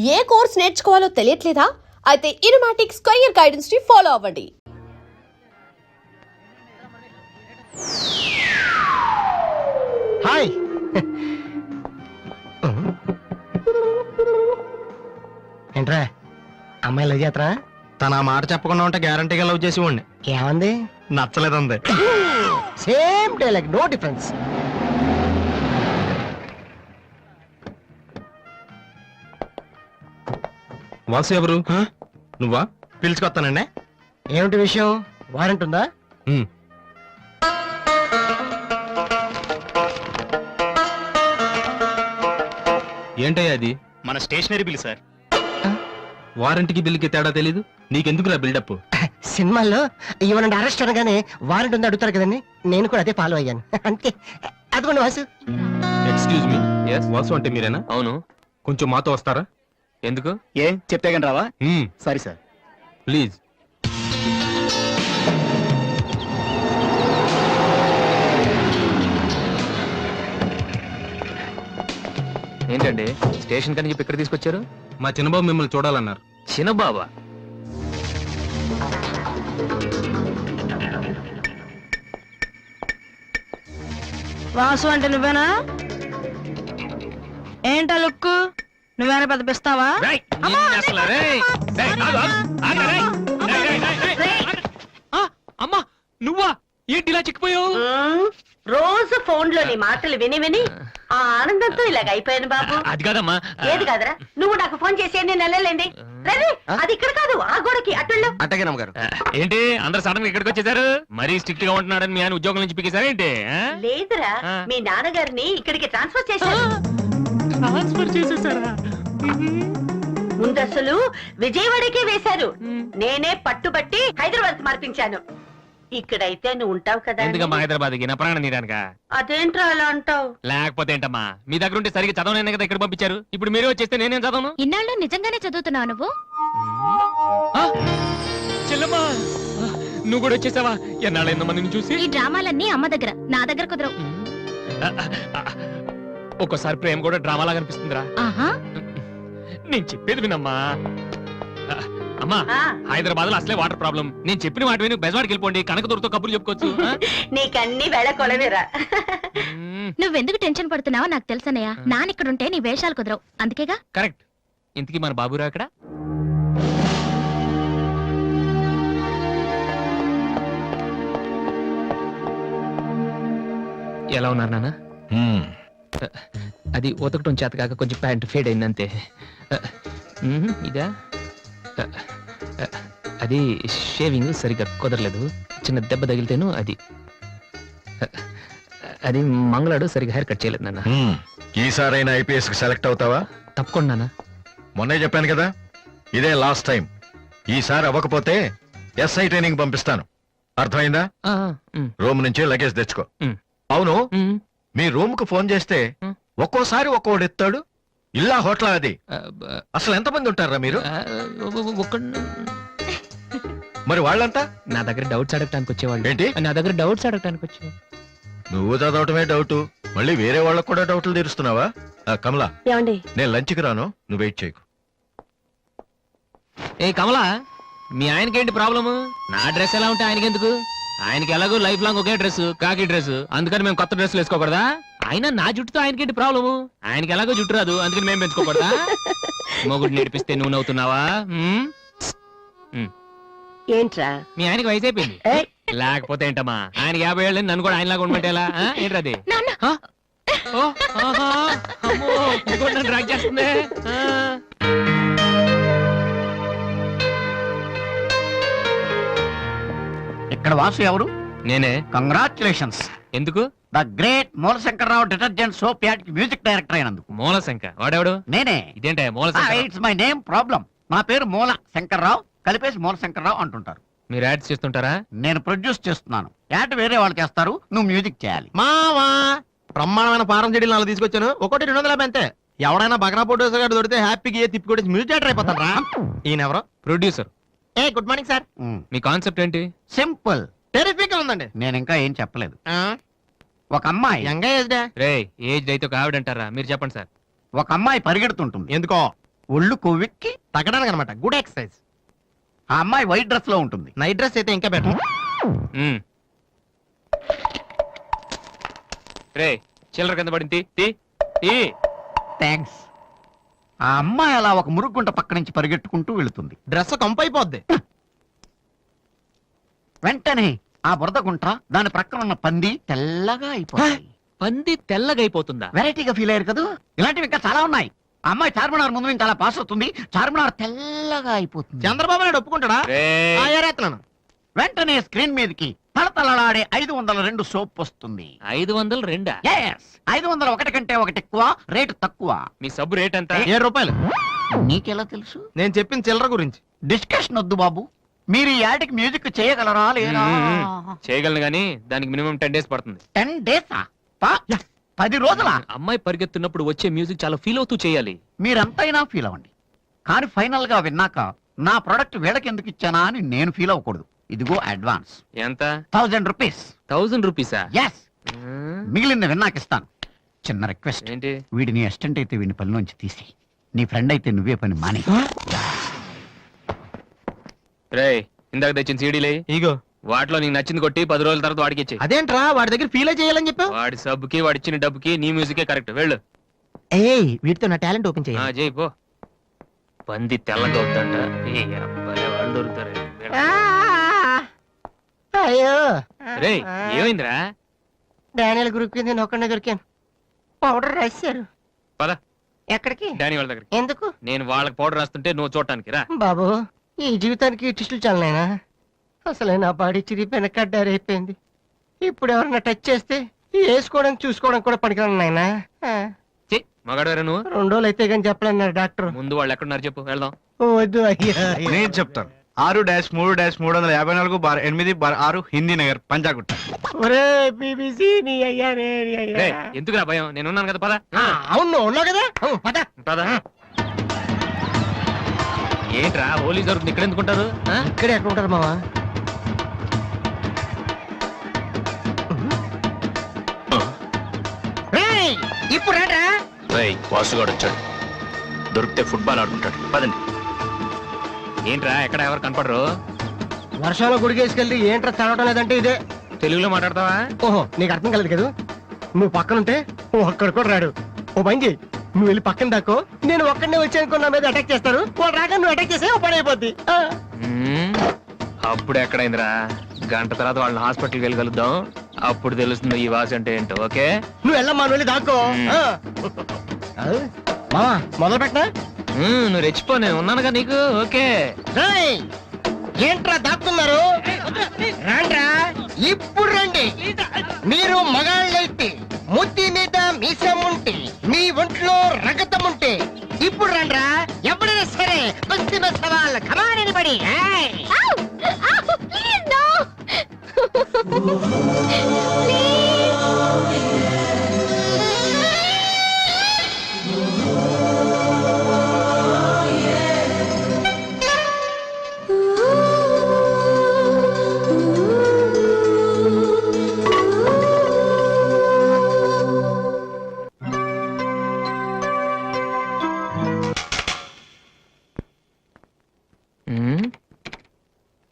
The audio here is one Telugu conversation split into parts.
ఏ కోర్స్ నేర్చుకోవాలో తెలియట్లేదా? అయితే ఇనుమాటిక్స్ కెరీర్ గైడెన్స్ ని ఫాలో అవ్వండి. హాయ్. ఏంట్రా అమ్మాయి లవ్ చేస్తారా? తన ఆ మాట చెప్పకుండా ఉంటే గ్యారంటీగా లవ్ చేసి ఉండి. ఏమంది? నచ్చలేదంది. Same dialogue, no difference. Vasu ఎవరు? నువ్వా? పిలుచుకొస్తానండి. ఏమిటి విషయం? వారెంట్ ఉందా? ఏంటయ్యా అది? మన స్టేషనరీ బిల్ సార్. వారంటీకి బిల్లుకి తేడా తెలీదు నీకెందుకురా బిల్డప్? సినిమాల్లో ఇవ్వనండి అరెస్ట్ అనగానే వారెంట్ ఉందా అడుగుతారు కదండి, నేను కూడా అదే ఫాలో అయ్యాను. అంతే. అదిగోండి వాసు. ఎక్స్క్యూజ్ మీ, వాసు అంటే మీరేనా? అవును. కొంచెం మాతో వస్తారా? ఎందుకు? ఏ చెప్తే కానీ రావా? సరే సార్. ప్లీజ్. ఏంటండి స్టేషన్ కని చెప్పి ఇక్కడ తీసుకొచ్చారు? మా చిన్నబాబు మిమ్మల్ని చూడాలన్నారు. చిన్నబాబా? వాసు అంటే నువ్వేనా? ఏంటా లుక్కు? నువ్వేనా పెద్ద పిస్తావా? అమ్మా నువ్వా? ఏంటి ఇలా చిక్కిపోయావు? రోజు ఫోన్ లో నీ మాటలు విని విని ఆ ఆనందంతో ఇలాగ అయిపోయాను బాబు. అది కాదమ్మా. ఏది కాదరా, నువ్వు నాకు ఫోన్ చేసి నేను వెళ్ళలేండి. రేది అది ఇక్కడ కాదు, ఆ గోడకి అటుళ్ళు. అట్టగే నమ్మగారు. ఏంటి అందరు సడన్ గా ఇక్కడికి వచ్చేసారు? మరీ స్ట్రిక్ట్ గా ఉంటున్నాడని మీ ఆయన ఉద్యోగం నుంచి పికేసారా ఏంటి? లేదురా, మీ నాన్నగారిని ఇక్కడికి ట్రాన్స్ఫర్ చేశారు. ట్రాన్స్ఫర్ చేసేసారా? ముందు అసలు విజయవాడకే వేశారు. నేనే పట్టుబట్టి హైదరాబాద్ మార్పించాను. ఇక్కడైతే నువ్వు ఉంటావు కదా. ఎందుకమ్మా హైదరాబాద్కి? నా ప్రాణం తీయడానికా? అదేంట్రా అలా అంటావు? లేకపోతే ఏంటమ్మా, మీ దగ్గర ఉంటే సరిగ్గా చదవలేనే కదా ఇక్కడ పంపించారు. ఇప్పుడు మీరే వచ్చేస్తే నేనేం చదవను? ఇన్నాళ్ళు నిజంగానే చదువుతున్నావు నువ్వు? చెల్లమ్మా నువ్వు కూడా వచ్చేసావా? ఎన్నాళ్ళు ఎంతో మందిని చూసి. ఈ డ్రామాలన్నీ అమ్మ దగ్గర, నా దగ్గర కుదరవు. ఒక్కోసారి ప్రేమ కూడా డ్రామాలా కనిపిస్తుందిరా. ఆహా, నేను చెప్పేది వినమ్మా. అమ్మా హైదరాబాద్ లో అసలే వాటర్ ప్రాబ్లం. నేను చెప్పిన మాట విని బెజవాడికి వెళ్ళిపోండి, కనకదుర్తో కబుర్లు చెప్పుకోవచ్చు. నీకన్నీ వేళ కొలవేరా. నువ్వెందుకు టెన్షన్ పడుతున్నావో నాకు తెలుసనయ్యా. నానిక్కడుంటే నీ వేషాలు కుదరవు, అందుకేగా. కరెక్ట్. ఇంతకీ మన బాబురా ఇక్కడ? ఎలా ఉన్నారు నాన్న? అది ఉతకటం చేత కాక కొంచెం ప్యాంట్ ఫేడ్ అయిందంతే. ఇదా? అది షేవింగ్ సరిగ్గా కుదరలేదు, చిన్న దెబ్బ తగిలితేను. అది మంగళాడు సరిగ్గా హెయిర్ కట్ చేయలేదు నాన్న. ఈసారైనా ఐపీఎస్ కి సెలెక్ట్ అవుతావా? తప్పకుండా నాన్న. మొన్నే చెప్పాను కదా, ఇదే లాస్ట్ టైం. ఈసారి అవ్వకపోతే ఎస్ఐ ట్రైనింగ్ పంపిస్తాను. అర్థమైందా? రూమ్ నుంచి లగేజ్ తెచ్చుకో. అవును, మీ రూమ్ కు ఫోన్ చేస్తే ఒక్కోసారి ఒక్కోడు ఎత్తాడు. ఇల్లా హోటల్ అది? అసలు ఎంతమంది ఉంటారా మీరు? మరి వాళ్ళంతా నా దగ్గర డౌట్స్ అడగటానికి వచ్చేవాళ్ళు. ఏంటి? నా దగ్గర డౌట్స్ అడగటానికి వచ్చేవాళ్ళు. నువ్వు చదవటమే డౌట్, మళ్ళీ వేరే వాళ్ళకు కూడా డౌట్లు తీరుస్తున్నావా? కమలా, ఏమండి నేను లంచ్కి రాను, నువ్వు వెయిట్ చేయకు. ఏ కమలా, మీ ఆయనకేంటి ప్రాబ్లము? నా డ్రెస్ ఎలా ఉంటే ఆయనకి ఎందుకు? ఆయనకి ఎలాగో లైఫ్ లాంగ్ ఒకే డ్రెస్, కాకి డ్రెస్. అందుకని మేము కొత్త డ్రెస్సులు వేసుకోకూడదా? ఆయన నా జుట్టుతో ఆయనకేంటి ప్రాబ్లము? ఆయనకి ఎలాగో జుట్టు రాదు, అందుకని మేము పెంచుకోకూడదా? మొగుడు నేర్పిస్తే నువ్వు నవ్వుతున్నావా? ఏంట్రా? మీ ఆయనకి వయసు అయిపోయింది. లేకపోతే ఏంటమ్మా, ఆయనకి 50 ఏళ్ళు, నన్ను కూడా ఆయనలాగా ఉండమంటే ఎలా? ఏంటది? డ్రాక్ చేస్తుంది. ఇక్కడ వాసు ఎవరు? నేనే. కంగ్రాచులేషన్స్. ఎందుకు? ద గ్రేట్ మూలశంకర్రావు డిటర్జెంట్ సోప్ యాడ్ కి మ్యూజిక్ డైరెక్టర్ అయినందుకు. మూలశంక వాడెవడు? నేనే. ఇదేంటే మూలశంక? It's my name problem. నా పేరు మూల శంకర్రావు, కలిపేసి మూలశంకర్రావు అంటుంటారు. మీరు యాడ్స్ చేస్తుంటారా? నేను ప్రొడ్యూస్ చేస్తున్నాను. యాడ్ వేరే వాళ్ళు చేస్తారు, నువ్వు మ్యూజిక్ చేయాలి. మావా బ్రహ్మాండమైన పారం చెడీలు 4 తీసుకొచ్చాను, ఒకటి 250 అంతే. ఎవడైనా బగ్రా ప్రొడ్యూసర్ గారు దొరికితే హ్యాపీగా తిప్పి కొట్టేసి మ్యూజిక్ డైరెక్టర్ అయిపోతారా? ఈయన ఎవరో ప్రొడ్యూసర్. Good morning sir. మీ కాన్సెప్ట్ ఏంటి? సింపుల్, టెరిఫిక్ ఉందండి. నేను ఇంకా ఏం చెప్పలేదు. ఒక అమ్మాయి యంగ్ ఏజ్ రే ఏజ్ అయితే ఒక ఆవిడ అంటారా? మీరు చెప్పండి సార్. ఒక అమ్మాయి పరిగెడుతుంటుంది. ఎందుకో? ఒళ్ళు కొవ్వెక్కి తగ్గడానికి అనమాట. Good exercise. ఆ అమ్మాయి వైట్ డ్రెస్ లో ఉంటుంది. నైట్ డ్రెస్ అయితే ఇంకా బెటర్. రే చిల్లర కింద పడింది తీ, తీ. థ్యాంక్స్. ఆ అమ్మాయి అలా ఒక మురుగుంట పక్క నుంచి పరిగెట్టుకుంటూ వెళుతుంది. డ్రెస్ కంపు అయిపోద్ది. వెంటనే ఆ బురద గుంట దాని ప్రక్కన ఉన్న పంది తెల్లగా అయిపోయింది. పంది తెల్లగా అయిపోతుందా? వెరైటీగా ఫీల్ అయ్యారు కదా. ఇలాంటివి ఇంకా చాలా ఉన్నాయి. ఆ అమ్మాయి చార్మినార్ ముందు నుంచి అలా పాస్ అవుతుంది. చార్మినార్ తెల్లగా అయిపోతుంది. చంద్రబాబు నాయుడు ఒప్పుకుంటాడా? రేయ్, ఏరేస్తున్నాను. వెంటనే స్క్రీన్ మీదకి తలతలలాడే 502 సోప్ వస్తుంది. 502? Yes, 501 కంటే ఒకటి ఎక్కువ, రేటు తక్కువ. మీ సబ్బు రేట్ ఎంత? 7 రూపాయలు. నీకెలా తెలుసు? నేను చెప్పిన చిల్లర గురించి. డిస్కషన్ వద్దు బాబు. మీరు ఈ యాడ్కి మ్యూజిక్ చేయగలరా లేదా? చేయగలను గానీ దానికి మినిమం 10 days పడుతుంది. 10 days? 10 రోజుల? అమ్మాయి పరిగెత్తున్నప్పుడు వచ్చే మ్యూజిక్ చాలా ఫీల్ అవుతూ చేయాలి. మీరంతైనా ఫీల్ అవ్వండి, కానీ ఫైనల్ గా విన్నాక నా ప్రొడక్ట్ వీళ్ళకి ఎందుకు ఇచ్చానా అని నేను ఫీల్ అవ్వకూడదు. ఇదిగో అడ్వాన్స్ ఎంత? 1000 రూపీస్. 1000 రూపీసా? ఎస్, మిగిలింది విన్నాక ఇస్తాను. చిన్న రిక్వెస్ట్, ఏంటి? వీడిని అసిస్టెంట్ అయితే వీడిని పనిలోంచి తీసి, నీ ఫ్రెండ్ అయితే నువ్వే పని మాని. రేయ్, ఇందాక తెచ్చిన సీడీలే ఇగో. వాటిలో నీకు నచ్చింది కొట్టి 10 రోజుల తర్వాత వాడికి ఇచ్చే. అదేంట్రా వాడి దగ్గర ఫీల్ చేయాలని చెప్పావు? వాడి సబ్బుకి వాడి ఇచ్చిన డబ్బుకి నీ మ్యూజికే కరెక్ట్. వెళ్ళు. ఏయ్ వీటితో నా టాలెంట్ ఓపెన్ ఆ, చేయాలి. చేయి పో. పంది తెల్లగా అవుతుందంట. ఏ అబ్బాయి వాళ్ళు దొరుకుతారు. అయ్యో రేయ్, ఏమైందిరా? డానియల్ గ్రూప్ కింద నేను ఒక్కడే దొరికాను. పౌడర్ రాశారు. పద ఎక్కడికి? డానీ వాళ్ళ దగ్గరికి. ఎందుకు నేను వాళ్ళకి పౌడర్ రాస్తుంటే నువ్వు చూడటానికి రా. బాబు? ఈ జీవితానికి టిస్టులు చాలనైనా. అసలే నా బాడీ చిరిగిపోయిన కడ్డారైపోయింది. ఇప్పుడు ఎవరన్నా టచ్ చేస్తే వేసుకోవడం చూసుకోవడం కూడా పనికిరాను నాయనా. చెయ్, మగాడు నువ్వు. 2 రోజులు అయితే కానీ చెప్పలేన్నారు డాక్టర్. ముందు వాళ్ళు ఎక్కడున్నారు చెప్పు, వెళ్దాం. వద్దు అయ్యా. నేను చెప్తాను. 6-3-358-8/6 హిందీ నగర్ పంజాగుట్ట. ఒరే బీబీసీ నీ అయ్యా రే నీ అయ్యా. రేయ్, ఎందుకురా భయం? నేను ఉన్నాను కదా, పద. అవును నువ్వు ఉన్నావు కదా. పద. పద. ఏంట్రా హోలీ జరుగుతుంది ఇక్కడ ఎందుకుంటారు? ఇక్కడే ఎక్కడ ఉంటారు మావా? ఇప్పుడు రా. వాసుగాడు వచ్చాడు. దొరికితే ఫుట్బాల్ ఆడుకుంటాడు. పదండి. ఏంట్రా ఎక్కడ ఎవరు కనపడరు? వర్షంలో గుడికేసుకెళ్ళి ఏంట్రా చదవటం లేదంటే ఇదే. తెలుగులో మాట్లాడతావా? ఓహో నీకు అర్థం కలదు కదా. నువ్వు పక్కనుంటే ఒక్కడ కూడా రాడు. ఓ పని చెయ్యి, నువ్వు వెళ్ళి పక్కన దాకో. నేను ఒక్కడనే వచ్చానుకో నా మీద అటాక్ చేస్తారు. వాళ్ళు రాగా నువ్వు అటాక్ చేస్తే ఓ పని అయిపోద్ది. అప్పుడు ఎక్కడైందిరా? గంట తర్వాత వాళ్ళని హాస్పిటల్కి వెళ్ళి కలుద్దాం. అప్పుడు తెలుస్తుంది ఈ వాసి అంటే ఏంటో. ఓకే, నువ్వు వెళ్ళమ్మా, నువ్వు వెళ్ళి దాక్కో. మావా మొదలు పెట్టనా? నువ్వు రెచ్చిపో, నేను ఉన్నానుగా నీకు. ఓకే. ఏంట్రా దాక్కున్నారు? రాండ్రా, ఇప్పుడు రండి. మీరు మగాళ్ళైతే ముద్ది మీద మీసం ఉంటే, మీ ఒంట్లో రగతం ఉంటే ఇప్పుడు రండ్రా. ఎవరైనా సరే బస్తీ బస్ సవాల్ కమాని పడి.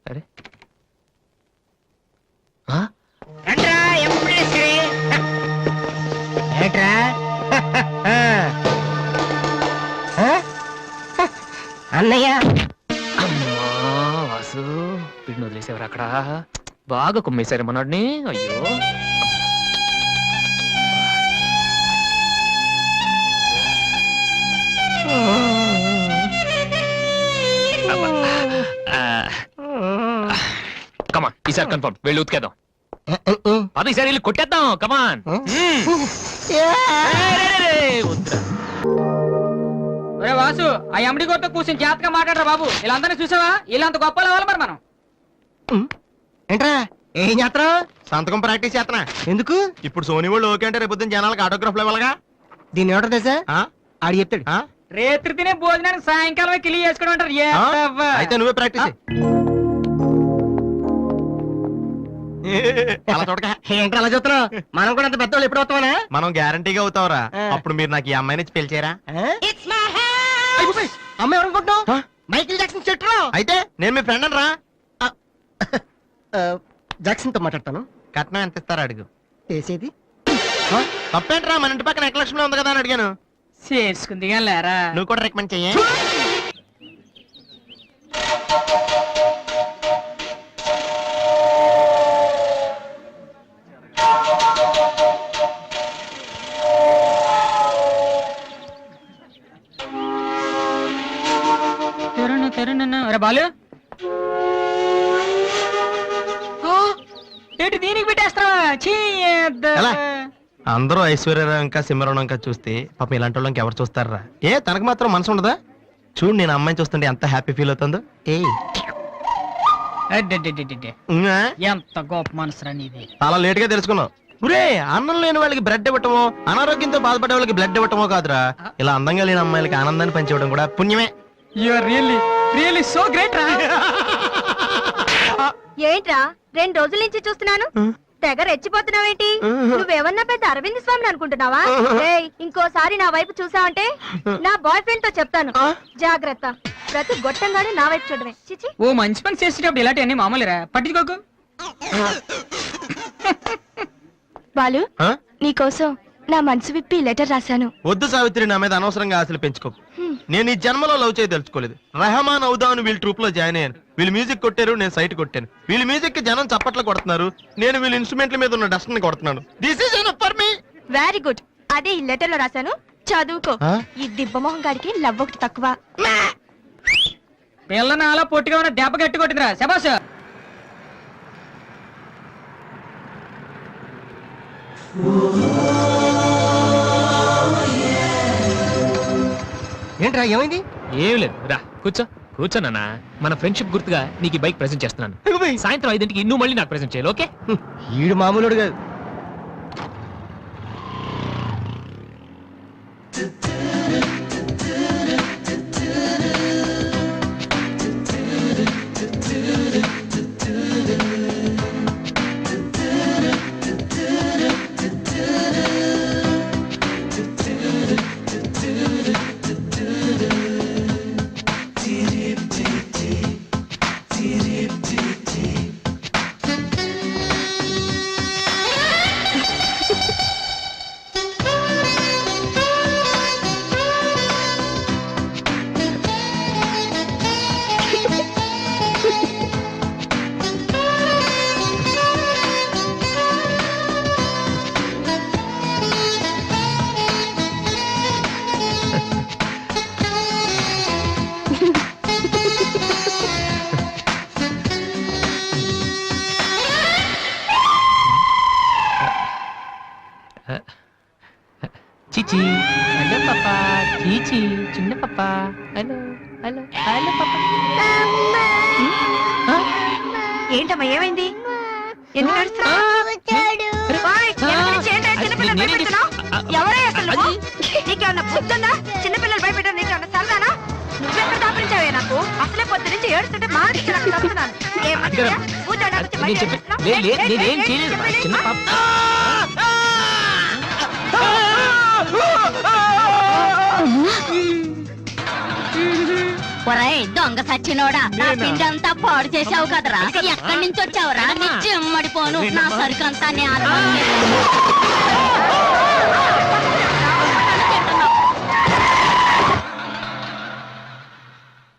అరే రండ్రా, ఎప్పుడైనా సరే. ఏంట్రా? అన్నయ్య అమ్మా వాసు, వీడిని వదిలేసేవారు అక్కడ. బాగా కుమ్మేశారు మనోడిని. అయ్యో, కమాన్, ఈసారి కన్ఫర్మ్. వెళ్ళి ఉతికేద్దాం. అది ఈసారి వెళ్ళి కొట్టేద్దాం. కమాన్. ఒరే వాసు, ఆ ఎమ్డి గోతో కూర్చొని జాతగా మాట్లాడరా బాబు. వీళ్ళందరినీ చూసావా? వీళ్ళంత గొప్ప అవ్వాలి మరి మనం. ఏంట్రా ఏం చేస్తారా? సంతకం ప్రాక్టీస్ చేస్తున్నా. ఎందుకు? ఇప్పుడు సోనీ వాళ్ళు ఓకే అంటే రేపు పొద్దున్న జనాలకు ఆటోగ్రాఫ్లు ఇవ్వాలిగా. దీన్ని ఏమంటారు తెలుసా? ఆడు చెప్తాడు. రేత్రి తినే భోజనానికి సాయంకాలం కిలి చేసుకోవడం అంటారు. అయితే నువ్వే ప్రాక్టీస్. అలా చూడక. ఏంట్రా అలా చూస్తున్నావు? మనం కూడా అంత పెద్దవాళ్ళు ఎప్పుడు వస్తామనా? మనం గ్యారంటీగా అవుతావురా. అప్పుడు మీరు నాకు ఈ అమ్మాయిని పెళ్లి చేయరా? అమ్మాయి ఎవరనుకుంటున్నావు? ఆ? మైకిల్ జాక్సన్ చెట్టు అయితే నేను మీ ఫ్రెండ్ రా. జాక్సన్ తో మాట్లాడతాను. కట్నం ఎంత ఇస్తారా అడుగు. చేసేది తప్పేంట్రా, మన ఇంటి పక్కన ఎక్లక్ష్మిలో ఉంది కదా అని అడిగాను. చేసుకుంది కానీ లేరా నువ్వు కూడా రికమెండ్ చెయ్యి. అరే బాలు ఏంటి దీనికి పెట్టేస్తావా? ఎలా? అందరూ ఐశ్వర్యరావు ఇంకా సిమరణం ఇంకా చూస్తే పాపం ఇలాంటి వాళ్ళకి ఎవరు చూస్తారా? ఏ తనకు మాత్రం మనసు ఉండదా? చూడు నేను అమ్మాయిని చూస్తుంటే ఎంత హ్యాపీ ఫీల్ అవుతుందో. ఏ ఉన్నా? ఎంత గొప్ప మనసురా నీది. చాలా లేట్ గా తెలుసుకున్నావు. ఒరే, అన్నం లేని వాళ్ళకి బ్లడ్ ఇవ్వటమో, అనారోగ్యంతో బాధపడే వాళ్ళకి బ్లడ్ ఇవ్వటమో కాదురా, ఇలా అందంగా లేని అమ్మాయిలకి ఆనందాన్ని పంచివ్వడం కూడా పుణ్యమే. You are really really so great రా. ఏంట్రా 2 రోజుల నుంచి చూస్తున్నాను తెగ రెచ్చిపోతున్నావేంటి? నువ్వేమన్నా పెద్ద అరవింద్ స్వామిని అనుకుంటున్నావా? ఏయ్, ఇంకోసారి నా వైపు చూసావంటే నా బాయ్ ఫ్రెండ్ తో చెప్తాను. జాగ్రత్త. ప్రతి గొట్టంగానే నా వైపు చూడమే. చిచి. ఓ మంచి పని చేసేటప్పుడు ఇలాంటివన్నీ మామూలురా, పట్టించుకోకు. బాలు, ఆ? నీకోసం నా మనసు విప్పి లెటర్ రాశాను. వద్దు సావిత్రి, నా మీద అనవసరంగా ఆశలు పెంచుకోకు. నేను ఈ జన్మలో లవ్ చేయ తెలుసుకోలేదు. రెహమాన్ అవుదాను వీళ్ళ ట్రూప్ లో జాయిన్ అయ్యాను. వీళ్ళు మ్యూజిక్ కొట్టారు, నేను సైట్ కొట్టాను. వీళ్ళ మ్యూజిక్ కి జనం చప్పట్లు కొడుతున్నారు, నేను వీళ్ళ ఇన్స్ట్రుమెంట్ల మీద ఉన్న డస్ట్ ని కొడుతున్నాను. This is enough for me. Very good. అదే ఈ లెటర్ లో రాశాను, చదువుకో. ఆ? ఈ దిబ్బమోహం గారికి లవ్ ఒకటి తక్కువ. పిల్లని అలా పొట్టిగా ఉన్న దెబ్బ గట్టి కొట్టిందిరా. శబాష్. ఏంట్రా ఏమైంది? ఏం లేదు, రా కూర్చో. కూర్చోనన్నా, మన ఫ్రెండ్షిప్ గుర్తుగా నీకు ఈ బైక్ ప్రెజెంట్ చేస్తున్నాను. సాయంత్రం 5ంటికి నువ్వు మళ్ళీ నాకు ప్రెజెంట్ చేయాలి, ఓకే? ఈడు మామూలుడు కాదు. చీచి, హలో పాపా. చీచి, చిన్న పాపా. హలో హలో హలో పాపా. ఏంటమ్మా ఏమైంది? ఎందుకు ఏడుస్తున్నావ్? ఓయ్, వెనక నుంచి ఏంటా చిన్నపిల్లలు భయపెడుతున్నావ్? ఎవరే అసలు నువ్వు? నీకేమన్నా బుద్ధుందా? చిన్నపిల్లలు భయపెట్టడం నీకేమన్నా సరదానా? నువ్వెక్కడ దాపించావే నాకు? అసలే పొద్దు నుంచి ఏడుస్తుంటే మాట్లాడి నాకు చదువుతున్నాను. ఏమన్నా కూర్చోడానికి వచ్చి బయట ఏడుస్తున్నావ్? నేనేం చేయలేదు, చిన్న పాప. ఒరేయ్ దొంగ సచ్చినోడా, నా పిండి అంతా పాడు చేసావు కదరా. ఎక్కడి నుంచి వచ్చావురా? నీ చెమ్మడిపోను. నా సరుకంతా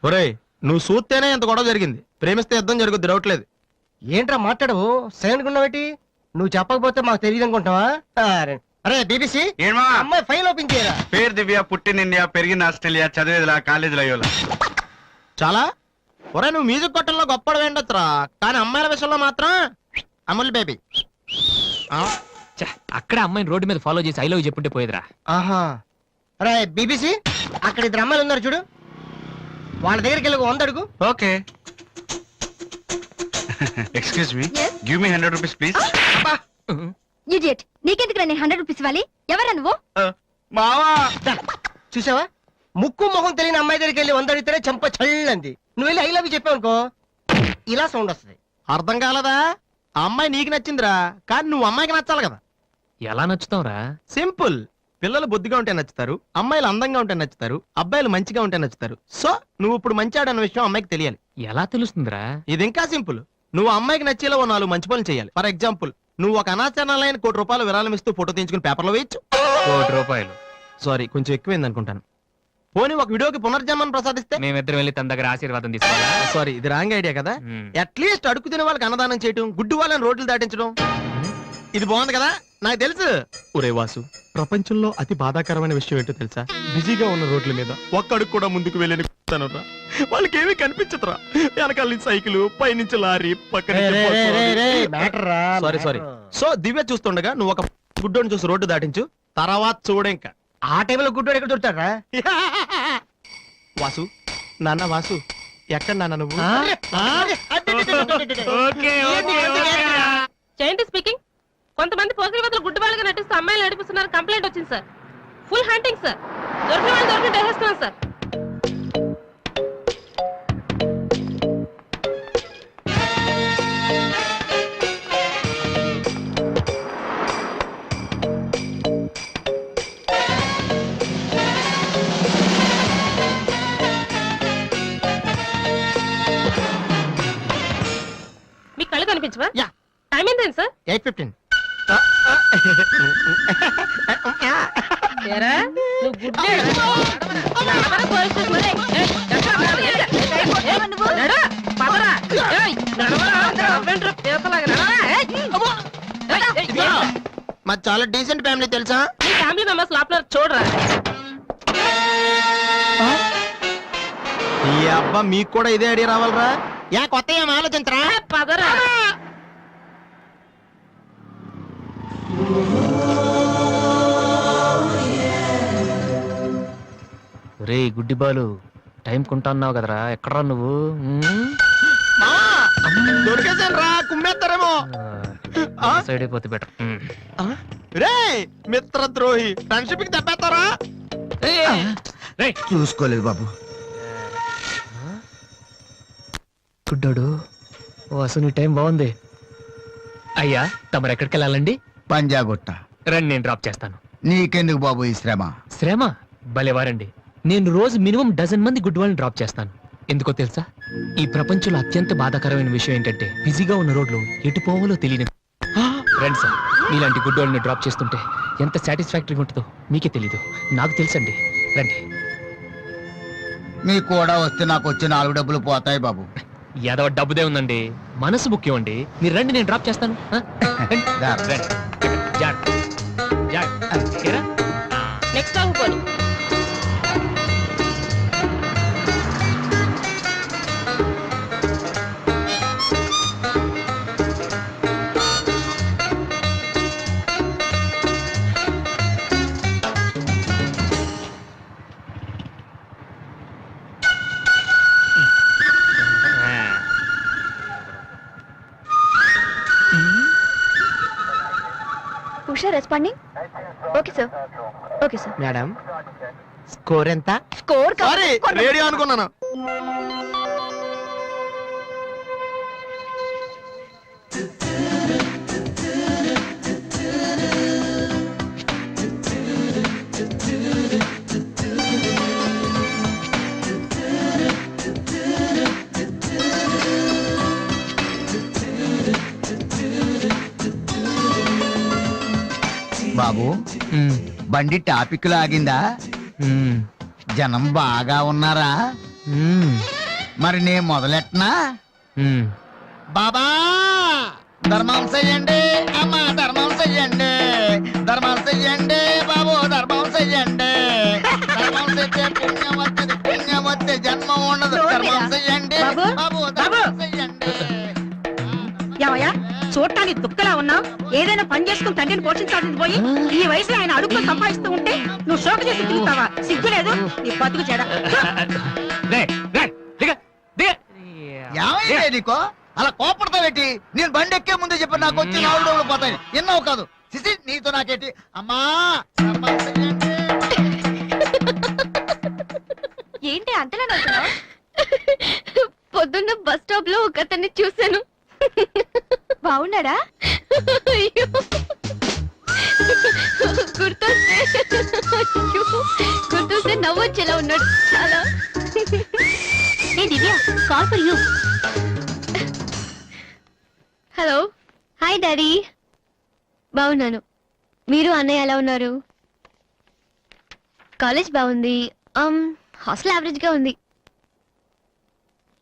ఒరేయ్, నువ్వు చూస్తేనే ఎంత గొడవ జరిగింది. ప్రేమిస్తే యుద్ధం జరుగుద్ది, డౌట్ లేదు. ఏంట్రా మాట్లాడవు? సైలెంట్ ఉన్నావేటి? నువ్వు చెప్పకపోతే మాకు తెలియదు అనుకుంటావా? అరే బీబీసీ, ఏమా అమ్మాయి ఫైల్ ఓపెన్ చేయరా. పేరు దివ్య, పుట్టిన ఇండియా, పెరిగిన ఆస్ట్రేలియా, చదివేదిలా కాలేజీలో అయ్యోలా. చాలా. ఒరే, నువ్వు మ్యూజిక్ కొట్టంలో గొప్పడు వేండొచ్చురా, కానీ అమ్మాయిల విషయంలో మాత్రం అమూల్ బేబీ. ఛ, అక్కడ అమ్మాయిని రోడ్డు మీద ఫాలో చేసి ఐ లవ్ చెప్పుంటే పోయేదిరా. ఆహా. అరే బీబీసీ, అక్కడ 2 అమ్మాయిలు ఉన్నారు చూడు, వాళ్ళ దగ్గరికి వెళ్ళి 100 అడుగు. Okay. Excuse me, give me 100 rupees please. Idiot. నీకెందుకు నేను 100 రూపీస్ ఇవ్వాలి? ఎవరా నువ్వు? మావా, చూసావా, ముక్కు మొహం తెలియని అమ్మాయి దగ్గరికి వెళ్ళి 100 అడిగితేనే చంప చల్లంది. నువ్వు వెళ్ళి ఐ లవ్ యూ చెప్పావు అనుకో, ఇలా సౌండ్ వస్తుంది. అర్థం కాలదా? ఆ అమ్మాయి నీకు నచ్చిందిరా, కానీ నువ్వు అమ్మాయికి నచ్చాలి కదా. ఎలా నచ్చుతావురా? సింపుల్. పిల్లలు బొద్దుగా ఉంటే నచ్చుతారు, అమ్మాయిలు అందంగా ఉంటే నచ్చుతారు, అబ్బాయిలు మంచిగా ఉంటే నచ్చుతారు. సో నువ్వు ఇప్పుడు మంచివాడన్న విషయం అమ్మాయికి తెలియాలి. ఎలా తెలుస్తుందిరా? ఇది ఇంకా సింపుల్. నువ్వు అమ్మాయికి నచ్చేలా ఓ 4 మంచి పనులు చేయాలి. ఫర్ ఎగ్జాంపుల్, నువ్వు ఒక అనాచరణలైన ₹1,00,00,000 విరాళం ఇస్తూ ఫోటో తీయించుకుని పేపర్లో వేయచ్చు. ₹1,00,00,000 సారీ, కొంచెం ఎక్కువైంది అనుకుంటాను. పోనీ ఒక వీడియోకి పునర్జన్మను ప్రసాదిస్తే? మేమిద్దరం వెళ్ళి తన దగ్గర ఆశీర్వాదం తీసుకోవాలా? సారీ, ఇది రాంగ్ ఐడియా కదా. అట్లీస్ట్ అడుగు తినే వాళ్ళకి అన్నదానం చేయటం, గుడ్డు వాళ్ళని రోడ్లు దాటించడం, ఇది బాగుంది కదా. నాకు తెలుసు. ఒరే వాసు, ప్రపంచంలో అతి బాధాకరమైన విషయం ఏంటో తెలుసా? బిజీగా ఉన్న రోడ్ల మీద ఒక్క అడుగు కూడా ముందుకు వెళ్ళని వాళ్ళకి ఏమీ కనిపించదురా. వెనకాల నుంచి సైకిల్, పైనుంచి లారీ, పక్కన సారీ. సో దివ్య చూస్తుండగా నువ్వు ఒక గుడ్డోని చూసి రోడ్డు దాటించు, తర్వాత చూడ. ఇంకా ఆ టైంలో గుడ్డోడు ఎక్కడ దొరుకుతాడా? వాసు, నాన్న వాసు, ఎక్కడ నాన్న నువ్వు? జయంతి స్పీకింగ్. కొంతమంది పోకిరి వద్దలు గుడ్డి వాళ్ళగా నటిస్తూ అమ్మాయిలు నడిపిస్తున్నారు. కంప్లైంట్ వచ్చింది సార్. Full hunting sir. దొరికిన వాళ్ళు దొరికిన వేసేస్తున్నాం సార్. మీ కళ్ళు కనిపించవా? యా. టైం ఏంటండి సార్? 8:15. ఏరా, నువ్వు గుడ్డే. నడవరా పోలీస్ స్టేషన్. ఏయ్, నడు, పదరా. ఏయ్, నడవరా. నడవండ్రా, పీతలాగా నడవరా. ఏయ్, అబ్బో. ఏయ్, మాది చాలా డీసెంట్ ఫ్యామిలీ తెలుసా? మీ ఫ్యామిలీ మెంబర్స్ లోపల చూడరా. ఈ అబ్బా, మీకు కూడా ఇదే ఐడియా రావాలరా? యా, కొత్త ఏం ఆలోచించరా? పదరా. రే గుడ్డి బాలు, టైం కొంటున్నావు కదరా, ఎక్కడరా నువ్వు? దొరికేసాను రా, కుమ్మేస్తారేమో. సైడ్ అయిపోతే బెటర్. రే మిత్రద్రోహి, ఫ్రెండ్షిప్ కి దెబ్బేస్తారా? చూసుకోలేదు బాబు. గుడ్డోడు, అసలు నీ టైం బాగుంది. అయ్యా, తమరు ఎక్కడికి వెళ్ళాలండి? పంజాగుట్ట. రండి, నేను డ్రాప్ చేస్తాను. నీకెందుకు బాబు ఈ శ్రమ? శ్రమ భలేవారండి. నేను రోజు మినిమం 12 మంది గుడ్ వాళ్ళని డ్రాప్ చేస్తాను. ఎందుకో తెలుసా? ఈ ప్రపంచంలో అత్యంత బాధాకరమైన విషయం ఏంటంటే, బిజీగా ఉన్న రోడ్లు ఎటు పోవాలో తెలియని. రండి సార్, మీలాంటి గుడ్ వాళ్ళని డ్రాప్ చేస్తుంటే ఎంత సాటిస్ఫాక్టరీగా ఉంటుందో మీకే తెలీదు, నాకు తెలుసండి. రండి. మీకు కూడా వస్తే నాకు వచ్చే 4 డబ్బులు పోతాయి బాబు. ఏదో డబ్బుదే ఉందండి, మనసు ముఖ్యం అండి. మీరు రండి, నేను డ్రాప్ చేస్తాను. నెక్స్ట్ ఆగు పోనీ. Usha responding. Okay sir. Okay sir. Madam, score ఎంత? స్కోర్ సారీ, రేడియో అనుకున్నాను. బాబు, బండి టాపిక్ లాగిందా? జనం బాగా ఉన్నారా? మరి నేను మొదలెట్టనా? బాబా ధర్మం చెయ్యండి, అమ్మా ధర్మం చెయ్యండి, ధర్మం చెయ్యండి బాబు, ధర్మం చెయ్యండి. ధర్మం చేస్తే పుణ్యం వస్తుంది, పుణ్యం వస్తే జన్మ ఉండదు. ధర్మం చెయ్యండి బాబు, ధర్మం చెయ్యండి. ఏమయ్యా, చూడటానికి దుక్కలా ఉన్నావు. ఏదైనా పని చేసుకుని తండ్రిని పోషించాల్సింది పోయి ఈ వయసులో ఆయన అడుగులో సంపాదిస్తూ ఉంటే నువ్వు షోక చేసి తిరుగుతావా? సిగ్గు లేదు నీ బతుకు చెడ. ఏమైంది నీకో అలా కోపడతావేటి? నేను బండి ఎక్కే ముందే చెప్పి నాకు వచ్చి 4 డబ్బులు పోతాయి. ఎన్నో కాదు సిసి, నీతో నాకేటి? అమ్మా ఏంటి అంతలా నవ్వుతున్నావు? పొద్దున్న బస్ స్టాప్ లో ఒక అతన్ని చూశాను. బాగున్నాడా? గుర్తొస్తే ఉన్నాడు. Hello A Divya call for you. Hello hi daddy. బాగున్నాను. మీరు అన్నయ్య ఎలా ఉన్నారు? కాలేజ్ బాగుంది. హాస్టల్ యావరేజ్ గా ఉంది.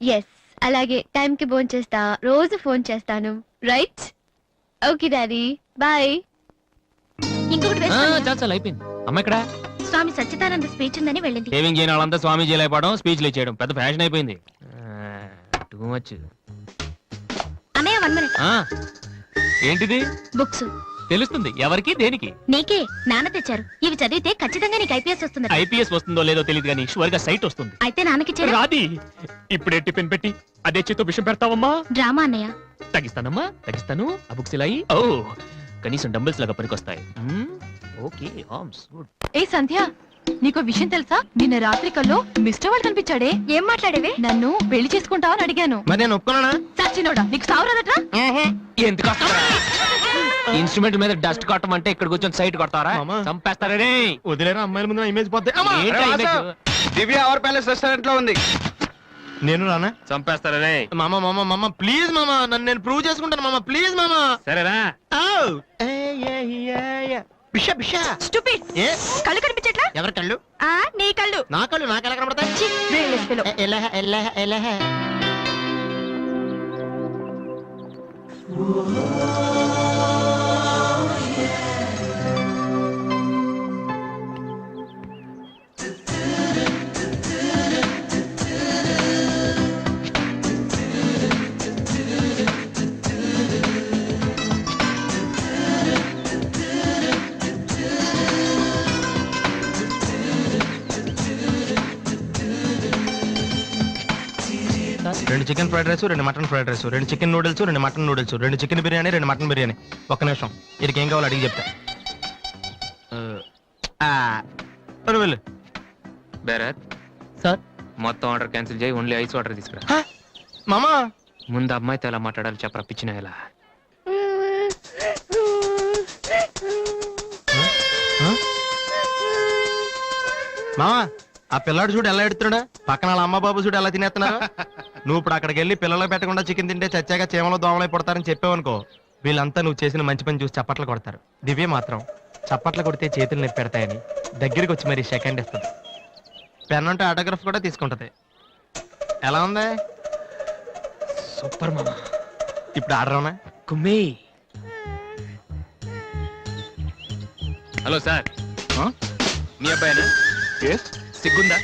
ఎస్ అలాగే టైంకి ఫోన్ చేస్తా, రోజు ఫోన్ చేస్తాను. Right okay daddy bye. ఇంకొకటి చాలు చాలు అయిపోయింది. అమ్మ ఇక్కడ స్వామి సచ్చిదానంద స్పీచ్ ఉందని వెళ్ళింది. సేవింగ్ చేయని వాళ్ళంతా స్వామీజీలు అయిపోవడం, స్పీచ్లు ఇచ్చేయడం పెద్ద ఫ్యాషన్ అయిపోయింది. Too much. అన్నయ్య 1 minute. ఏంటిది? బుక్స్ తెలుస్తుంది ఎవరికి దేనికి? నీకే నాన్న తెచ్చారు. ఇవి చదివితే ఖచ్చితంగా నీకు ఐపీఎస్ వస్తుంది. ఐపీఎస్ వస్తుందో లేదో తెలియదు కానీ షువర్ గా సైట్ వస్తుంది. అయితే నాన్నకి రాది ఇప్పుడే టిఫిన్ పెట్టి అదే చేతో విషయం పెడతావమ్మా. డ్రామా అన్నయ్య. తగ్గిస్తానమ్మా తగ్గిస్తాను. ఆ బుక్స్ ఇలా ఓ కనీసం డంబుల్స్ లాగా పనికొస్తాయి. Okay arms good. ఏ సంధ్య నీకు విషయం తెలుసా? నిన్న రాత్రి కల్లో మిస్టర్ వాడు కనిపించాడే. ఏం మాట్లాడేవే? నన్ను పెళ్లి చేసుకుంటావని అడిగాను. మరి నేను ఒప్పుకున్నానా? సచ్చినోడా నీకు సావరాదట్రా. ఎందుకు ఇన్స్ట్రుమెంట్ మీద డస్ట్ కొట్టమంటే ఇక్కడ కూర్చొని సైట్ కొడతారా? మామా. చంపేస్తారే. వదిలేరా అమ్మాయిల ముందు ఇమేజ్ పోతే. దివ్య అవర్ ప్యాలెస్ రెస్టారెంట్ లో ఉంది. నేను రానా? చంపేస్తారే. మామ మామ మామ ప్లీజ్ మామ, నన్ను నేను ప్రూవ్ చేసుకుంటాను మామ, ప్లీజ్ మామ. సరేరా. బిషా బిషా. స్టూపిడ్. ఏ కళ్ళు కనిపించట్లా? ఎవరి కళ్ళు? నీ కళ్ళు. నా కళ్ళు నాకు ఎలా కనబడతాయి? ఎలా రెండు చికెన్ ఫ్రైడ్ రైస్, రెండు మటన్ ఫ్రైడ్ రైస్, రెండు చికెన్ నూడిల్స్, రెండు మటన్ నూడిల్స్, రెండు చికెన్ బిర్యానీ, రెండు మటన్ బిర్యానీ. ఒక్క నిమిషం, వీడికి ఏం కావాలో అడిగి చెప్తా. వెళ్ళు. భరత్ సార్ మొత్తం ఆర్డర్ క్యాన్సిల్ చేయి, ఓన్లీ ఐస్ వాటర్ తీసుకురా. మామా ముందు అమ్మాయితో ఎలా మాట్లాడాలి చెప్పరా పిచ్చిన ఎలా. మామా ఆ పిల్లాడు చూడు ఎలా ఎడుతున్నాడా, పక్కన వాళ్ళ అమ్మ బాబు చూడు ఎలా తినేస్తున్నాడు. నువ్వు ఇప్పుడు అక్కడికి వెళ్ళి పిల్లలు పెట్టకుండా చికెన్ తింటే చచ్చాక చీమలో దోమలై పడతారని చెప్పావనుకో, వీళ్ళంతా నువ్వు చేసిన మంచి పని చూసి చప్పట్లు కొడతారు. దివ్య మాత్రం చప్పట్లు కొడితే చేతులు నొప్పి పెడతాయని దగ్గరికి వచ్చి మరి సెకండ్ ఇస్తుంది. పెన్ అంటే ఆటోగ్రాఫ్ కూడా తీసుకుంటది. ఎలా ఉంది? సూపర్ మామా. ఇప్పుడు ఆర్డర్ అవునా? కుమ్మి. హలో సార్, మీ అబ్బాయినా? సిగ్గుందా?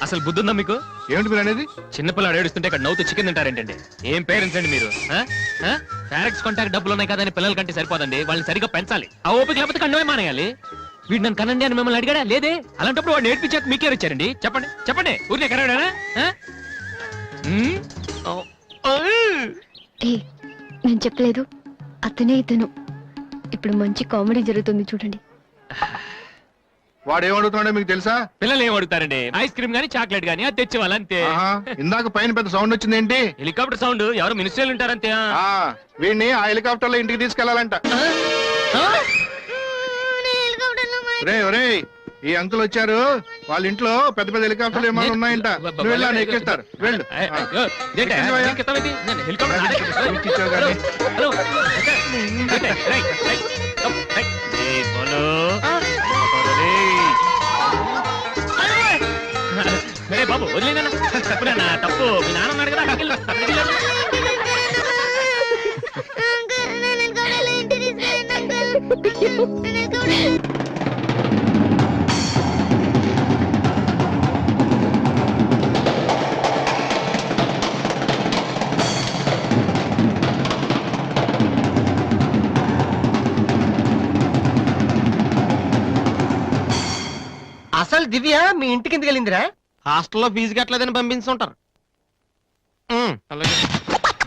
అసలు బుద్ధుందా మీకు? ఏమిటి మీరు అనేది? చిన్నపిల్లడు ఏడుస్తుంటే ఇక్కడ నవ్వుతూ చికెన్ తింటారేంటండి? ఏం పేరెంట్స్ అండి మీరు? ఫారెక్స్ కాంటాక్ట్ డబ్బులు ఉన్నాయి కదా అని పిల్లల కంటే సరిపోదండి, వాళ్ళని సరిగ్గా పెంచాలి. ఆ ఓపిక లేకపోతే కండమే మానేయాలి. వీడు నన్ను కనండి అని మిమ్మల్ని అడిగాడా? లేదే. అలాంటప్పుడు వాడు నేర్పించాక మీకే వచ్చారండి. చెప్పండి చెప్పండి, ఊరినే కనడానా? నేను చెప్పలేదు, అతనే ఇతను. ఇప్పుడు మంచి కామెడీ జరుగుతుంది చూడండి. వాడు ఏమడుగుతున్నాడో మీకు తెలుసా? పిల్లలు ఏం అడుగుతారండి? ఐస్ క్రీమ్ గానీ చాక్లెట్ గానీ అది తెచ్చేవాళ్ళు అంతే. ఇందాక పైన పెద్ద సౌండ్ వచ్చింది ఏంటి? Helicopter sound. ఎవరు మినిస్టర్లు ఉంటారంతే. వీడిని ఆ హెలికాప్టర్ లో ఇంటికి తీసుకెళ్లాలంట. ఒరే ఈ అంకుల్ వచ్చారు, వాళ్ళ ఇంట్లో పెద్ద పెద్ద హెలికాప్టర్లు ఏమైనా ఉన్నాయంట. నువ్వు వెళ్ళి ఆయన ఎక్కిస్తారు. వెళ్ళు. బాబు వదిలేనా? తప్పు. మీ నాన్న ఉన్నాడు కదా. అసలు దివ్య మీ ఇంటికి ఎందుకు వెళ్ళిందిరా? హాస్టల్లో ఫీజు కట్టలేదని పంపించుంటారు.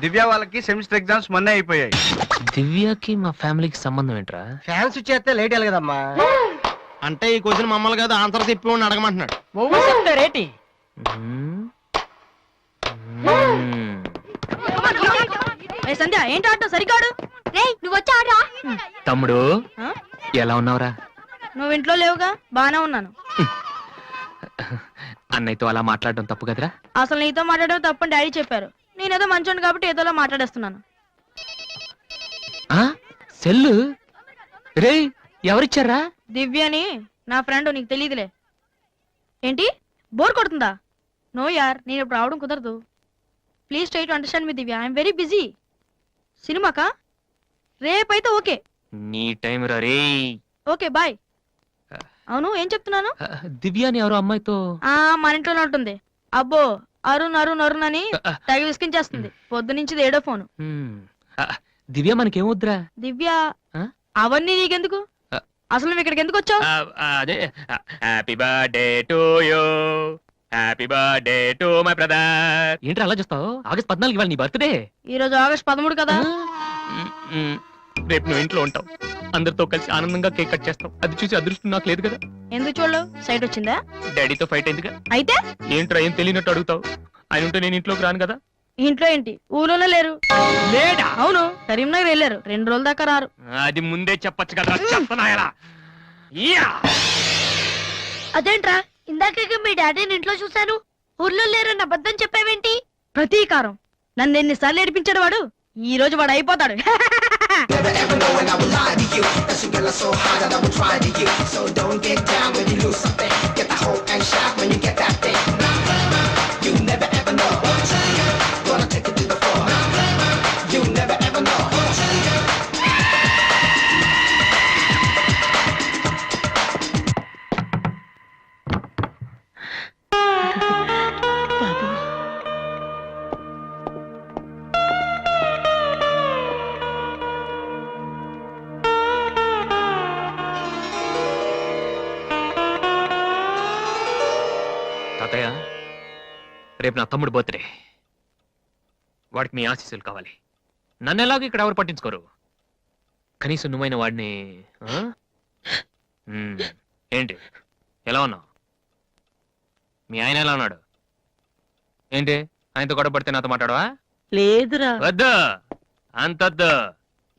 దివ్య వాళ్ళకి సెమిస్టర్ ఎగ్జామ్స్ మొన్నే అయిపోయాయి. దివ్యకి మా ఫ్యామిలీకి సంబంధం ఏంట్రా? ఫ్యాన్స్ వచ్చేస్తే లేట్ వెళ్ళగదమ్మా. అంటే ఈ క్వశ్చన్ మమ్మల్ని కాదు ఆన్సర్ చెప్పి అడగమంటున్నాడు. చెప్తారేటి? సంధ్య ఏంటి ఆటో సరిగాడు? నువ్వు వచ్చి ఆడరా. తమ్ముడు ఎలా ఉన్నావురా? నువ్వు ఇంట్లో లేవుగా. బానే ఉన్నాను. అన్నయ్యతో అలా మాట్లాడడం తప్పు కదరా? అసలు నీతో మాట్లాడడం తప్పని డాడీ చెప్పారు. నేనేదో మంచోండి కాబట్టి ఏదోలా మాట్లాడేస్తున్నాను. ఆ సెల్లు రే ఎవరిచ్చారా? దివ్యని నా ఫ్రెండ్, నీకు తెలియదులే. ఏంటి బోర్ కొడుతుందా? నో యార్, నేను ఇప్పుడు రావడం కుదరదు. Please try to understand me Divya, I'm very busy. సినిమాకా? రేపైతే ఓకే. నీ టైం రా రే. Okay bye. అవును ఏం చెప్తున్నాను? దివ్య అని ఎవరో అమ్మాయితో మన ఇంట్లోనే ఉంటుంది. అబ్బో అరుణ్ అరుణ్ అరుణ్ అని తెగ విసికించేస్తుంది. పొద్దు నుంచి ఏడో ఫోను. దివ్య మనకేమొద్దురా? దివ్య ఆ? అవన్నీ నీకెందుకు? అసలు నువ్వు ఇక్కడికి ఎందుకు వచ్చావు? అదే happy birthday to you, happy birthday to my brother. ఏంటి అలా చూస్తావు? ఆగస్ట్ 14 ఇవాళ నీ బర్త్డే. ఈ రోజు ఆగస్ట్ 13 కదా. రేపు నువ్వు ఇంట్లో ఉంటావు, అందరితో కలిసి ఆనందంగా కేక్ కట్ చేస్తావు. అది చూసి అదృష్టం నాకు లేదు కదా. ఎందుకు చూడలేవు? సైట్ వచ్చిందా? డాడీతో ఫైట్ అయిందిగా. అయితే ఏంట్రా ఏం తెలియనట్టు అడుగుతావు? ఆయన ఉంటే నేను ఇంట్లోకి రాను కదా. ఇంట్లో ఏంటి? ఊళ్ళోనే లేరు. లేడా? అవును, కరీంనగర్ వెళ్ళారు. 2 రోజుల దాకా రారు. అది ముందే చెప్పొచ్చు కదా. చెప్పనాయలా? అదేంట్రా, ఇందాక మీ డాడీని ఇంట్లో చూశాను, ఊర్లో లేరన్న అబద్ధం చెప్పావేంటి? ప్రతీకారం. నన్ను ఎన్నిసార్లు ఏడిపించాడు వాడు. ఈ రోజు వాడు అయిపోతాడు. తాతయ్య, రేపు నా తమ్ముడు బర్త్డే. వాడికి మీ ఆశీస్సులు కావాలి. నన్ను ఎలాగో ఇక్కడ ఎవరు పట్టించుకోరు. కనీసం నువ్వైన వాడిని. ఏంటి ఎలా ఉన్నావు? మీ ఆయన ఎలా ఉన్నాడు? ఏంటి ఆయనతో గొడవ పడితే నాతో మాట్లాడవా? లేదురా. వద్దు, అంతొద్దు.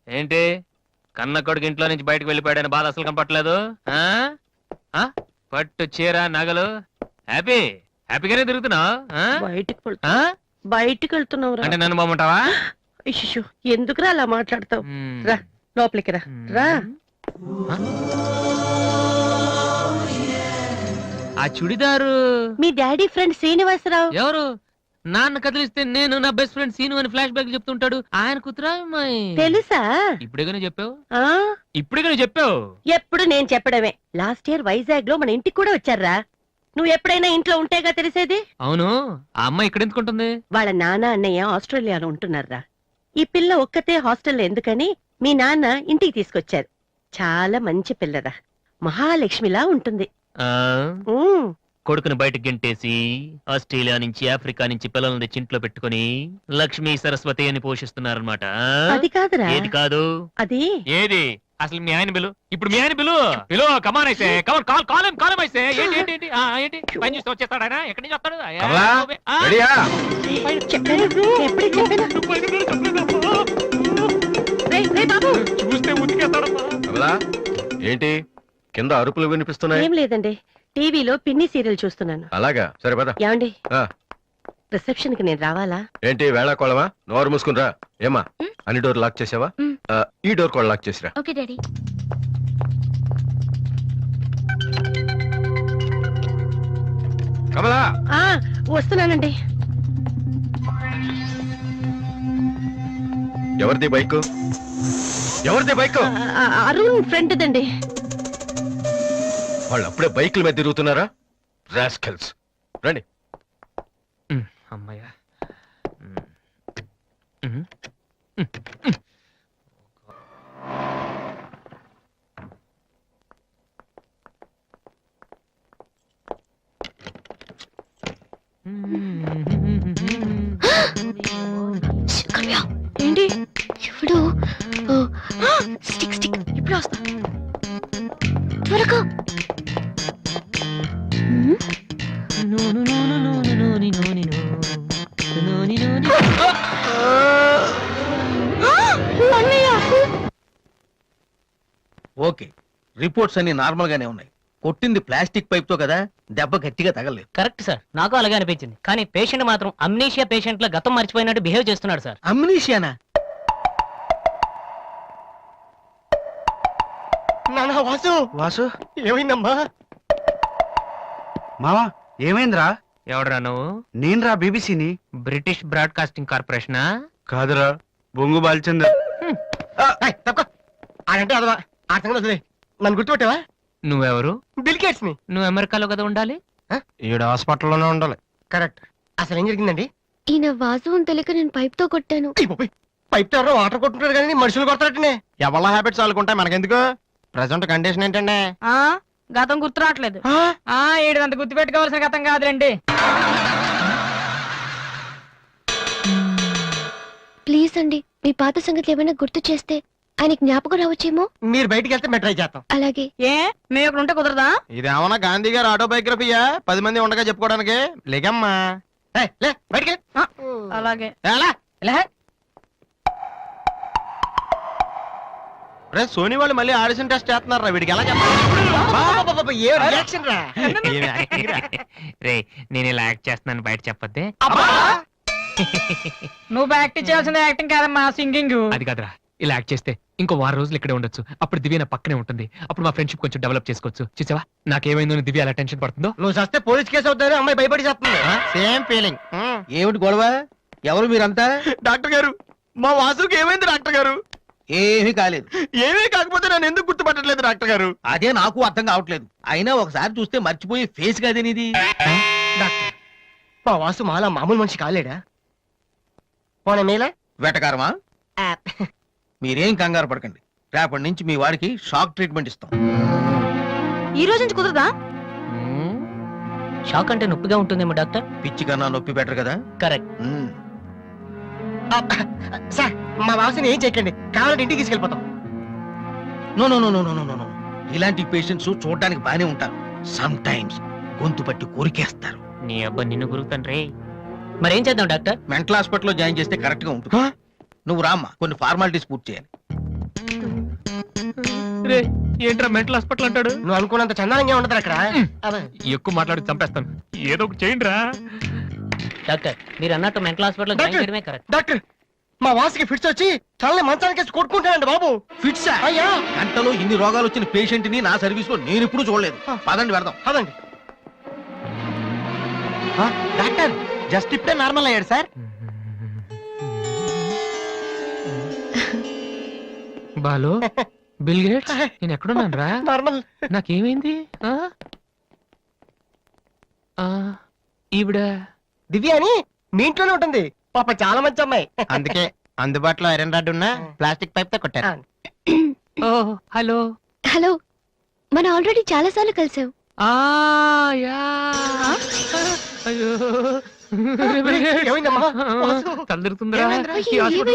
ఏంటి కన్న కొడుకు ఇంట్లో నుంచి బయటకు వెళ్ళిపోయాడని బాధ అసలు కనపట్లేదు. పట్టు చీర నగలు హ్యాపీగానే తిరుగుతున్నావు. బయటికి వెళ్తున్నావు అంటే నన్ను బాగుంటావా? ఎందుకురా అలా మాట్లాడతావు? రా లోపలికి రా. రా. ఆ చుడిదారు మీ డాడీ ఫ్రెండ్ శ్రీనివాసరావు. ఎవరు? నాన్న కదిలిస్తే నేను నా బెస్ట్ ఫ్రెండ్ సీను అని ఫ్లాష్ బ్యాక్ చెప్తుంటాడు. ఆయన కూతురా అమ్మాయి? తెలుసా? ఇప్పుడేగానే చెప్పావు. ఆ ఇప్పుడేగానే చెప్పావు. ఎప్పుడు నేను చెప్పడమే. లాస్ట్ ఇయర్ వైజాగ్ లో మన ఇంటికి కూడా వచ్చారా. నువ్వు ఎప్పుడైనా ఇంట్లో ఉంటేగా తెలిసేది. అవును, ఆ అమ్మాయి ఇక్కడ ఎందుకుంటుంది? వాళ్ళ నాన్న అన్నయ్య ఆస్ట్రేలియాలో ఉంటున్నారా. ఈ పిల్ల ఒక్కతే హాస్టల్లో ఎందుకని మీ నాన్న ఇంటికి తీసుకొచ్చారు. చాలా మంచి పిల్లరా, మహాలక్ష్మిలా ఉంటుంది. కొడుకుని బయటకు గెంటేసి ఆస్ట్రేలియా నుంచి ఆఫ్రికా నుంచి పిల్లల్ని తెచ్చి ఇంట్లో పెట్టుకుని లక్ష్మీ సరస్వతి అని పోషిస్తున్నారనమాట. అది కాదురా. ఏది కాదు? అది ఏది? అసలు మీ ఆయన బిలు. ఇప్పుడు మీ ఆయన బిలు బిలు కమాన్ అయితే కమాన్ కాల్ కాలం కాలం అయితే ఏంటి ఏంటి ఏంటి ఏంటి పని చూస్తే వచ్చేస్తాడు ఆయన. ఎక్కడి నుంచి వస్తాడు? చూస్తే ఉతికేస్తాడమ్మా. ఏంటి కింద అరుపులు వినిపిస్తున్నాయి? ఏం లేదండి, టీవీలో పిన్ని సీరియల్ చూస్తున్నాను. అలాగా, సరే పద. ఏమండి, రిసెప్షన్ కి నేను రావాలా? ఏంటి వేళ కోళమా? నోరు మూసుకునిరా. ఏమా అన్ని డోర్ లాక్ చేసావా? ఈ డోర్ కూడా లాక్ చేసిరా. Okay daddy. కమలా, వస్తున్నానండి. ఎవరిది బైక్? ఎవరిది బైక్? అరుణ్ ఫ్రెండ్ దండి. వాళ్ళు అప్పుడే బైకుల మీద తిరుగుతున్నారా? రాస్కెల్స్. రండి. అమ్మయ్యా. ఏంటి ఇప్పుడు? స్టిక్ స్టిక్, ఇప్పుడు వస్తా. త్వరగా. ఓకే, రిపోర్ట్స్ అన్ని నార్మల్ గానే ఉన్నాయి. కొట్టింది ప్లాస్టిక్ పైప్ తో కదా, దెబ్బ గట్టిగా తగలేదు. కరెక్ట్ సార్, నాకు అలాగే అనిపించింది. కానీ పేషెంట్ మాత్రం అమ్నీషియా పేషెంట్ లా గతం మర్చిపోయినట్టు బిహేవ్ చేస్తున్నాడు సార్. అమ్నీషియానా? నానా వాసు, వాసు ఏమైందమ్మా? మావా ఏమైందిరా? ఎవడరా నువ్వు? నేనురా బీబీసీని. British broadcasting కార్పొరేషనా? కాదురా, బొంగు బాల్చందర్. తక్కువ ఆడంటే అదవా, ఆ సంగతి వదిలే. నన్ను గుర్తుపెట్టావా? నువ్వెవరు? బిల్గేట్స్ ని. నువ్వు అమెరికాలో కదా ఉండాలి. ఈడ హాస్పిటల్లోనే ఉండాలి. కరెక్ట్. అసలు ఏం జరిగిందండి? ఈయన వాసు అని తెలియక నేను పైప్ తో కొట్టాను. పైప్ తో ఎవరో వాటర్ కొట్టుకుంటారు కానీ మనుషులు కొడతారటనే. ఎవరి హ్యాబిట్స్ వాళ్ళకుంటాయి, మనకెందుకు? ప్రెసెంట్ కండిషన్ ఏంటండి? గతం గుర్తు రావట్లేదు. ఏడు గుర్తు పెట్టుకోవాల్సిన గతం కాదులేండి. ప్లీజ్ అండి, మీ పాత సంగతి ఏమైనా గుర్తు చేస్తే ఆయన జ్ఞాపకం రావచ్చేమో. మీరు బయటికి వెళ్తే మేము ట్రై చేస్తాం. అలాగే. ఏ మేము ఇక్కడ ఉంటే కుదరదా? ఇదేమన్నా గాంధీ గారు ఆటోబయోగ్రఫీయా 10 మంది ఉండగా చెప్పుకోవడానికి? లేకమ్మా. లే బయటికి. అలాగే. రే సోనీ వాళ్ళు మళ్ళీ ఆడిషన్ టెస్ట్ చేస్తున్నారా? వీడికి ఎలా చెప్పాలి? ఏ రియాక్షన్ రా? రే నేను ఇలా యాక్ట్ చేస్తున్నాను బయట చెప్పొద్దే. నువ్వు యాక్టింగ్ చేయాల్సిన యాక్టింగ్ కాదమ్మా, సింగింగ్. అది కాదురా, ఇలా యాక్ట్ చేస్తే ఇంకో 6 రోజులు ఇక్కడే ఉండొచ్చు. అప్పుడు దివ్య నా పక్కనే ఉంటుంది. అప్పుడు మా ఫ్రెండ్షిప్ కొంచెం డెవలప్ చేసుకోవచ్చు. చూసావా నాకేమైందో అని దివ్య అలా టెన్షన్ పడుతుందో. నువ్వు చస్తే పోలీస్ కేసు అవుతారు, అమ్మాయి భయపడి చేస్తుంది. Same feeling. ఏమిటి గొడవ? ఎవరు మీరంతా? డాక్టర్ గారు, మా వాసుకి ఏమైంది డాక్టర్ గారు? ఏమీ కాలేదు. ఏమీ కాకపోతే నన్ను ఎందుకు గుర్తుపట్టట్లేదు డాక్టర్ గారు? అదే నాకు అర్థం కావట్లేదు. అయినా ఒకసారి చూస్తే మర్చిపోయి ఫేస్ కాదే నీది. డాక్టర్, మా వాసు మాలా మామూలు మనిషి కాలేడా? పోనీ మేలా వెటకారమా? మీరేం కంగారు పడకండి. రేపటి నుంచి మీ వాడికి షాక్ ట్రీట్మెంట్ ఇస్తాం. ఈ రోజు నుంచి కుదరదా? షాక్ అంటే నొప్పిగా ఉంటుందేమో డాక్టర్. పిచ్చి కన్నా నొప్పి బెటర్ కదా. కరెక్ట్. సార్, మా వాసుని ఏం చేయకండి, కావాలంటే ఇంటికి తీసుకెళ్ళిపోతాం. No no no no no no no. ఇలాంటి పేషెంట్స్ చూడడానికి బానే ఉంటారు. సమ్ టైమ్స్ గొంతు పట్టి కోరికేస్తారు. నీ అబ్బా నిన్ను గురుతాను రే. మరేం చేద్దాం డాక్టర్? మెంటల్ హాస్పిటల్లో జాయిన్ చేస్తే కరెక్ట్ గా ఉంటుంది. నువ్వు రామ్మా, కొన్ని ఫార్మాలిటీస్ పూర్తి చేయాలి. రే ఏంట్రా మెంటల్ హాస్పిటల్ అంటాడు? నువ్వు అనుకున్నంత చందానంగా ఉండదు అక్కడ. ఎక్కువ మాట్లాడి చంపేస్తాను. ఏదో ఒకటి చేయండి రా. డాక్టర్ మీరు అన్నట్టు మెంటల్ హాస్పిటల్ జాయిన్ చేయడమే కరెక్ట్. డాక్టర్, మా వాసుకి ఫిట్స్ వచ్చి తలని మంచానికి కొట్టుకుంటానండి బాబు. ఫిట్స్ అయ్యా? గంటలో ఇన్ని రోగాలు వచ్చిన పేషెంట్ ని నా సర్వీస్ లో నేను ఇప్పుడు చూడలేదు. పదండి వెళ్దాం. పదండి. డాక్టర్, జస్ట్ ఇప్పుడే నార్మల్ అయ్యాడు సార్. బాలు, బిల్ గేట్స్, నేను ఎక్కడున్నాను రా? నార్మల్. నాకేమైంది? ఈవిడ దివ్య అని మీ ఇంట్లోనే ఉంటుంది. పాప చాలా మంచి అమ్మాయి. అందుకే అందుబాటులో ఐరన్ రాడ్ ఉన్న ప్లాస్టిక్ పైప్ తో కొట్టారు. ఓ హలో. హలో, మనం ఆల్రెడీ చాలా సార్లు కలిసాం. యా. అయ్యో ఏమైందమ్మా? తలదిరుతుందిరా. అయ్యో,